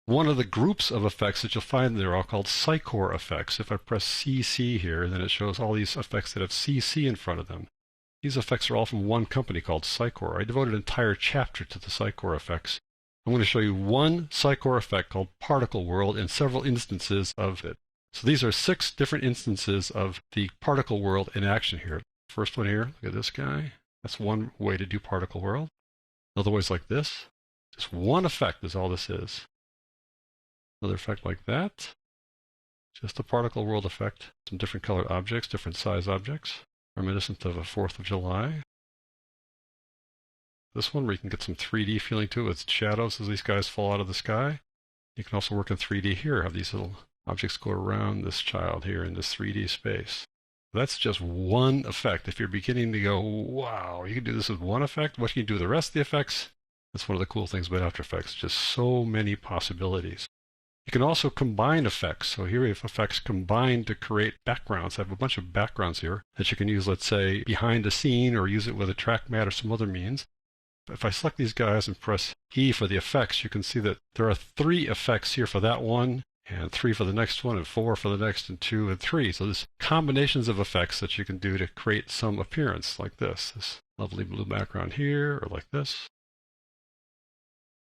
One of the groups of effects that you'll find there are called Psychor effects. If I press CC here, then it shows all these effects that have CC in front of them. These effects are all from one company called Psychor. I devoted an entire chapter to the Psychor effects. I'm going to show you one Psychor effect called Particle World and several instances of it. So these are 6 different instances of the particle world in action here. First one here, look at this guy. That's one way to do particle world. Another way is like this. Just one effect is all this is. Another effect like that. Just a particle world effect. Some different colored objects, different size objects. Reminiscent of a 4th of July. This one where you can get some 3D feeling to it with shadows as these guys fall out of the sky. You can also work in 3D here, have these little objects go around this child here in this 3D space. That's just one effect. If you're beginning to go, wow, you can do this with one effect, what can you do with the rest of the effects? That's one of the cool things about After Effects, just so many possibilities. You can also combine effects. So here we have effects combined to create backgrounds. I have a bunch of backgrounds here that you can use, let's say, behind a scene or use it with a track mat or some other means. If I select these guys and press E for the effects, you can see that there are 3 effects here for that one, and 3 for the next one, and 4 for the next, and 2 and 3. So there's combinations of effects that you can do to create some appearance like this lovely blue background here, or like this,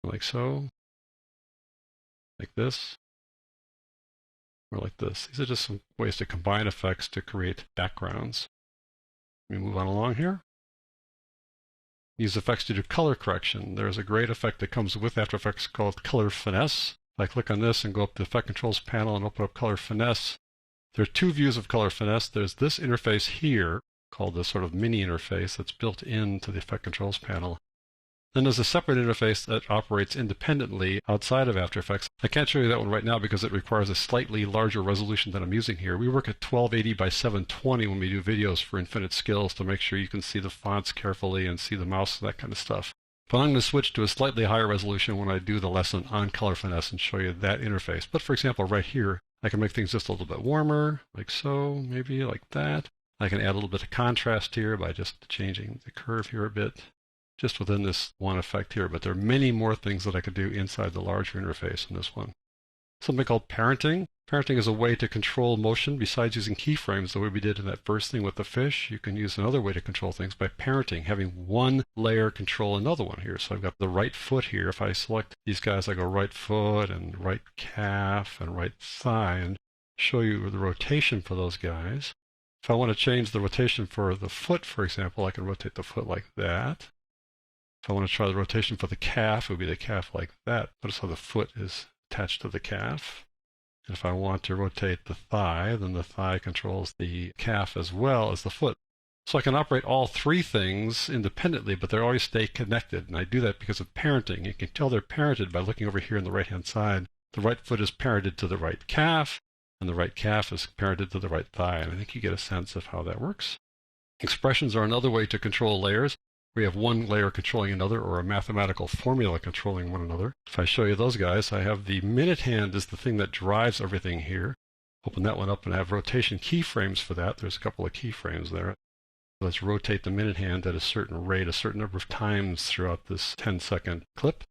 like so, like this, or like this. These are just some ways to combine effects to create backgrounds. Let me move on along here. Use effects to do color correction. There's a great effect that comes with After Effects called Color Finesse. If I click on this and go up to the Effect Controls panel and open up Color Finesse, there are 2 views of Color Finesse. There's this interface here called the sort of mini interface that's built into the Effect Controls panel. Then there's a separate interface that operates independently outside of After Effects. I can't show you that one right now because it requires a slightly larger resolution than I'm using here. We work at 1280 by 720 when we do videos for Infinite Skills to make sure you can see the fonts carefully and see the mouse and that kind of stuff. But I'm going to switch to a slightly higher resolution when I do the lesson on Color Finesse and show you that interface. But for example, right here, I can make things just a little bit warmer, like so, maybe like that. I can add a little bit of contrast here by just changing the curve here a bit, just within this one effect here, but there are many more things that I could do inside the larger interface in this one. Something called parenting. Parenting is a way to control motion besides using keyframes the way we did in that first thing with the fish. You can use another way to control things by parenting, having one layer control another one here. So I've got the right foot here. If I select these guys, I go right foot and right calf and right thigh and show you the rotation for those guys. If I want to change the rotation for the foot, for example, I can rotate the foot like that. If I want to try the rotation for the calf, it would be the calf like that. Notice how the foot is attached to the calf. And if I want to rotate the thigh, then the thigh controls the calf as well as the foot. So I can operate all 3 things independently, but they always stay connected. And I do that because of parenting. You can tell they're parented by looking over here on the right-hand side. The right foot is parented to the right calf, and the right calf is parented to the right thigh. And I think you get a sense of how that works. Expressions are another way to control layers. We have one layer controlling another, or a mathematical formula controlling one another. If I show you those guys, I have the minute hand is the thing that drives everything here. Open that one up and I have rotation keyframes for that. There's a couple of keyframes there. Let's rotate the minute hand at a certain rate, a certain number of times throughout this 10-second clip.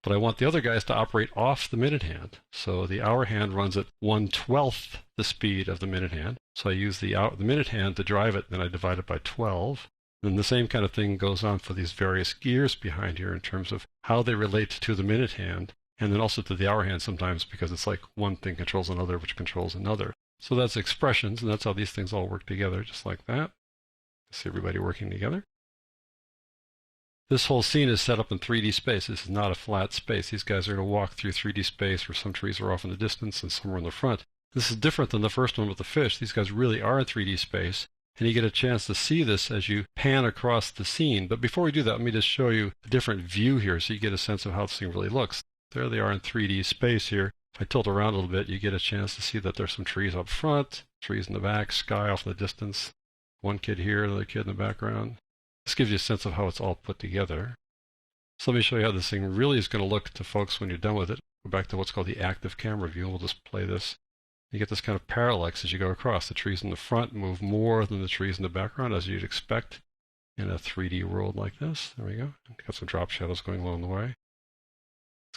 But I want the other guys to operate off the minute hand. So the hour hand runs at 1/12 the speed of the minute hand. So I use the minute hand to drive it, then I divide it by 12. Then the same kind of thing goes on for these various gears behind here in terms of how they relate to the minute hand, and then also to the hour hand sometimes, because it's like one thing controls another, which controls another. So that's expressions, and that's how these things all work together, just like that. See everybody working together. This whole scene is set up in 3D space. This is not a flat space. These guys are going to walk through 3D space where some trees are off in the distance and some are in the front. This is different than the first one with the fish. These guys really are in 3D space. And you get a chance to see this as you pan across the scene. But before we do that, let me just show you a different view here so you get a sense of how this thing really looks. There they are in 3D space here. If I tilt around a little bit, you get a chance to see that there's some trees up front, trees in the back, sky off in the distance. One kid here, another kid in the background. This gives you a sense of how it's all put together. So let me show you how this thing really is going to look to folks when you're done with it. Go back to what's called the active camera view. We'll just play this. You get this kind of parallax as you go across. The trees in the front move more than the trees in the background, as you'd expect in a 3D world like this. There we go. Got some drop shadows going along the way.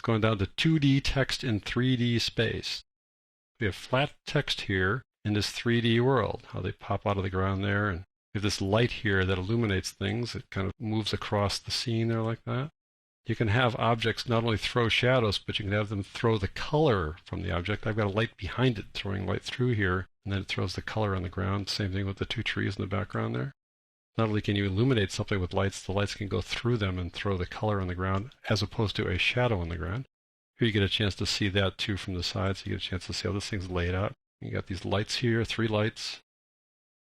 It's going down to 2D text in 3D space. We have flat text here in this 3D world, how they pop out of the ground there. And we have this light here that illuminates things. It kind of moves across the scene there like that. You can have objects not only throw shadows, but you can have them throw the color from the object. I've got a light behind it throwing light through here, and then it throws the color on the ground. Same thing with the two trees in the background there. Not only can you illuminate something with lights, the lights can go through them and throw the color on the ground, as opposed to a shadow on the ground. Here you get a chance to see that too from the sides. You get a chance to see how this thing's laid out. You got these lights here, 3 lights,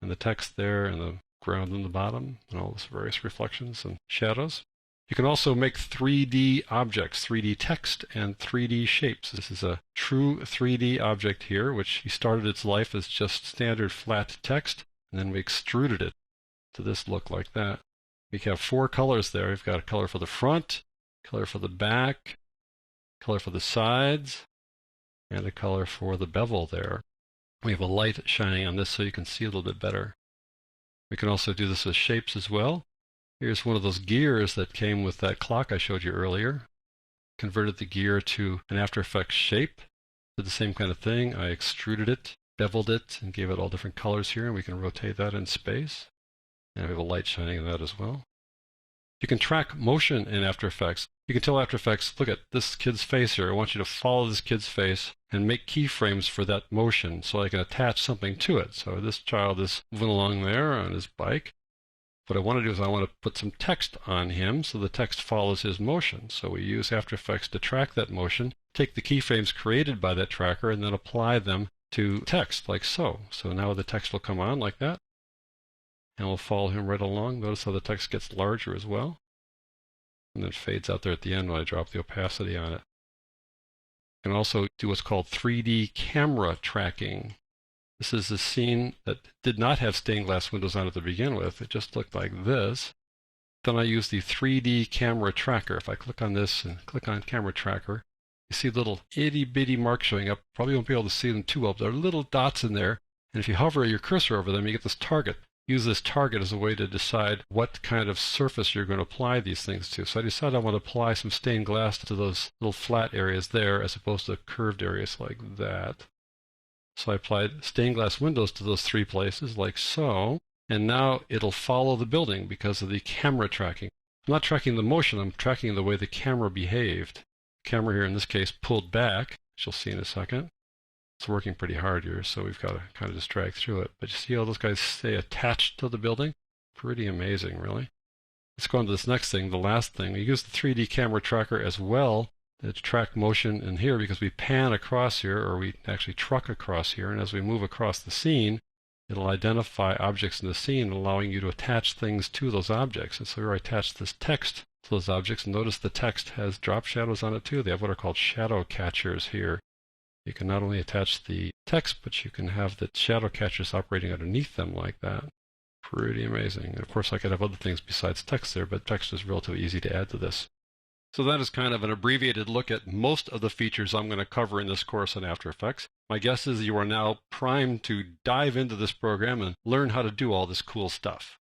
and the text there, and the ground in the bottom, and all those various reflections and shadows. You can also make 3D objects, 3D text and 3D shapes. This is a true 3D object here, which started its life as just standard flat text, and then we extruded it to this look like that. We have 4 colors there. We've got a color for the front, color for the back, color for the sides, and a color for the bevel there. We have a light shining on this so you can see a little bit better. We can also do this with shapes as well. Here's one of those gears that came with that clock I showed you earlier. Converted the gear to an After Effects shape. Did the same kind of thing. I extruded it, beveled it, and gave it all different colors here, and we can rotate that in space. And we have a light shining on that as well. You can track motion in After Effects. You can tell After Effects, look at this kid's face here. I want you to follow this kid's face and make keyframes for that motion so I can attach something to it. So this child is moving along there on his bike. What I want to do is I want to put some text on him so the text follows his motion. So we use After Effects to track that motion, take the keyframes created by that tracker, and then apply them to text like so. So now the text will come on like that, and we'll follow him right along. Notice how the text gets larger as well, and then it fades out there at the end when I drop the opacity on it. You can also do what's called 3D camera tracking. This is a scene that did not have stained glass windows on it to begin with. It just looked like this. Then I use the 3D camera tracker. If I click on this and click on camera tracker, you see little itty bitty marks showing up. Probably won't be able to see them too well, but there are little dots in there. And if you hover your cursor over them, you get this target. Use this target as a way to decide what kind of surface you're going to apply these things to. So I decided I want to apply some stained glass to those little flat areas there as opposed to curved areas like that. So I applied stained glass windows to those 3 places like so, and now it'll follow the building because of the camera tracking. I'm not tracking the motion, I'm tracking the way the camera behaved. The camera here in this case pulled back, which you'll see in a second. It's working pretty hard here, so we've got to kind of just drag through it. But you see how those guys stay attached to the building? Pretty amazing, really. Let's go on to this next thing, the last thing. We use the 3D camera tracker as well to track motion in here because we pan across here, or we actually truck across here, and as we move across the scene, it'll identify objects in the scene, allowing you to attach things to those objects. And so here I attach this text to those objects, and notice the text has drop shadows on it too. They have what are called shadow catchers here. You can not only attach the text, but you can have the shadow catchers operating underneath them like that. Pretty amazing. And of course, I could have other things besides text there, but text is relatively easy to add to this. So that is kind of an abbreviated look at most of the features I'm going to cover in this course on After Effects. My guess is you are now primed to dive into this program and learn how to do all this cool stuff.